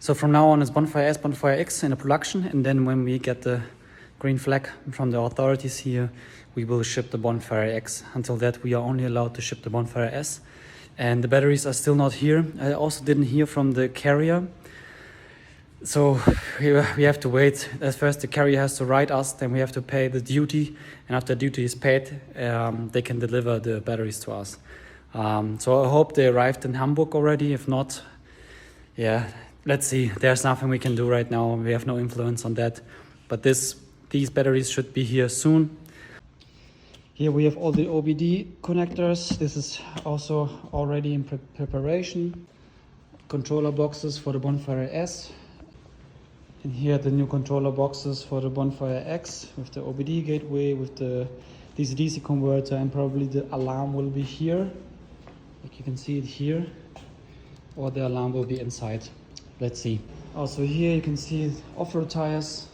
So from now on, it's Bonfire S, Bonfire X in a production, and then when we get the green flag from the authorities here, we will ship the Bonfire X. Until that, we are only allowed to ship the Bonfire S. And the batteries are still not here. I also didn't hear from the carrier. So we have to wait. At first, the carrier has to write us, then we have to pay the duty. And after duty is paid, they can deliver the batteries to us. So I hope they arrived in Hamburg already. If not, yeah, let's see. There's nothing we can do right now. We have no influence on that. But these batteries should be here soon. Here we have all the OBD connectors. This is also already in preparation. Controller boxes for the Bonfire S. And here the new controller boxes for the Bonfire X with the OBD gateway, with the DC-DC converter, and probably the alarm will be here. Like you can see it here. Or the alarm will be inside. Let's see. Also here you can see off-road tires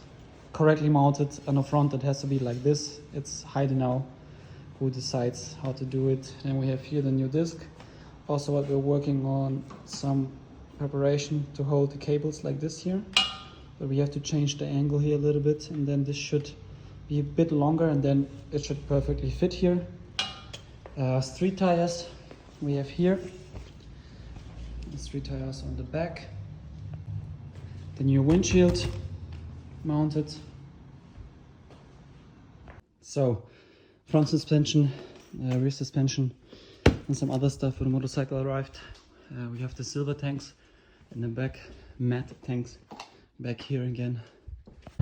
correctly mounted. On the front it has to be like this. It's Heide now who decides how to do it. And we have here the new disc. Also what we're working on, some preparation to hold the cables like this here. But we have to change the angle here a little bit, and then this should be a bit longer, and then it should perfectly fit here. Street tires we have here. The street tires on the back. The new windshield mounted. So front suspension, rear suspension, and some other stuff for the motorcycle arrived. We have the silver tanks in the back, matte tanks back here again.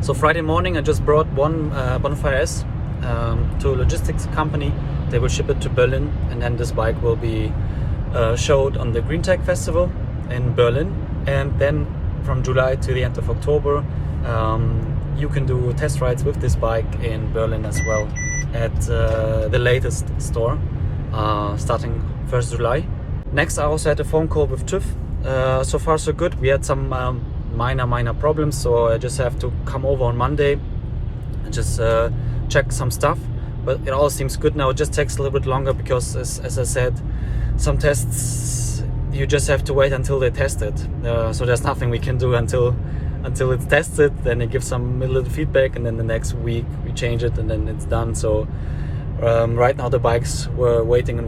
So Friday morning I just brought one Bonfire S to a logistics company. They will ship it to Berlin, and then this bike will be showed on the Green Tech Festival in Berlin. And then from July to the end of October, you can do test rides with this bike in Berlin as well at the latest store, starting 1st July. Next, I also had a phone call with TÜV. So far so good. We had some minor problems, so I just have to come over on Monday and just check some stuff. But it all seems good now. It just takes a little bit longer because, as I said, some tests you just have to wait until they test it. So there's nothing we can do until it's tested. Then they give some little feedback, and then the next week we change it, and then it's done. So right now the bikes were waiting.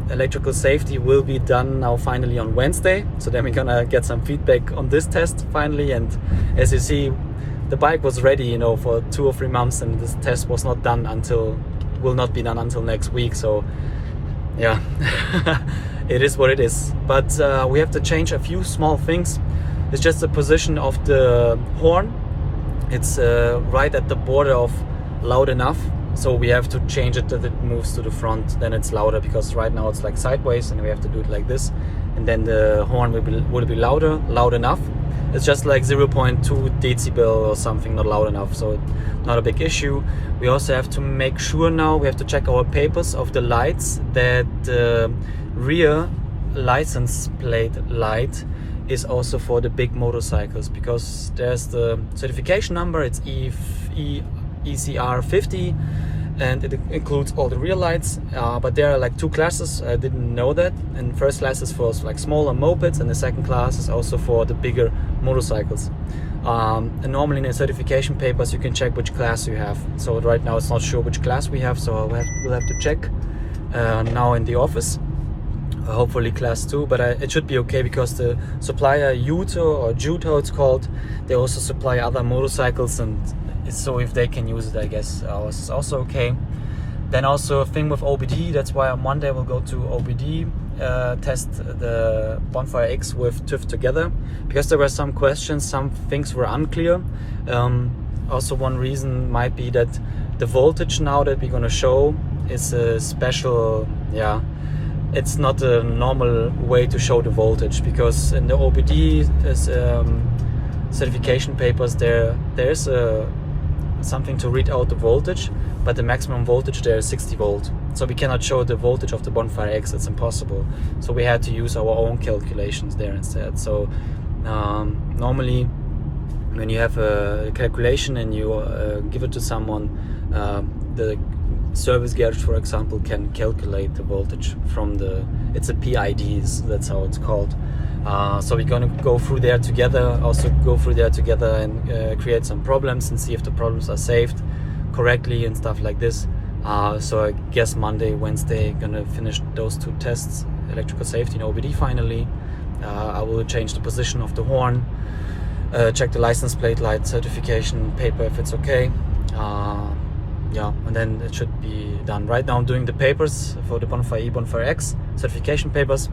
Electrical safety will be done now finally on Wednesday. So then we're gonna get some feedback on this test finally. And as you see, the bike was ready, for 2 or 3 months, and this test was not be done until next week. So yeah, it is what it is. But we have to change a few small things. It's just the position of the horn. It's right at the border of loud enough. So we have to change it that it moves to the front, then it's louder, because right now it's like sideways and we have to do it like this. And then the horn will be loud enough. It's just like 0.2 decibel or something, not loud enough, so not a big issue. We also have to make sure now, we have to check our papers of the lights, that the rear license plate light is also for the big motorcycles, because there's the certification number, it's ECR 50, and it includes all the rear lights, but there are like 2 classes. I didn't know that. And first class is for like smaller mopeds, and the second class is also for the bigger motorcycles. And normally in the certification papers you can check which class you have. So right now it's not sure which class we have, so we'll have to check now in the office. Hopefully class 2, but it should be okay, because the supplier Juto it's called, they also supply other motorcycles, and so if they can use it, I guess ours is also okay. Then also a thing with OBD, that's why on Monday we'll go to OBD, test the Bonfire X with TÜV together, because there were some questions, some things were unclear. Also one reason might be that the voltage now that we're gonna show is a special, it's not a normal way to show the voltage, because in the OBD certification papers there's something to read out the voltage, but the maximum voltage there is 60 volt. So we cannot show the voltage of the Bonfire X, it's impossible. So we had to use our own calculations there instead. So normally when you have a calculation and you give it to someone, the service garage, for example, can calculate the voltage from it's a PIDs, that's how it's called. So we're gonna go through there together, and create some problems and see if the problems are saved correctly and stuff like this. So I guess Monday, Wednesday, gonna finish those 2 tests, electrical safety and OBD finally. I will change the position of the horn, check the license plate light certification paper if it's okay. Yeah, and then it should be done. Right now I'm doing the papers for the Bonfire E, Bonfire X certification papers,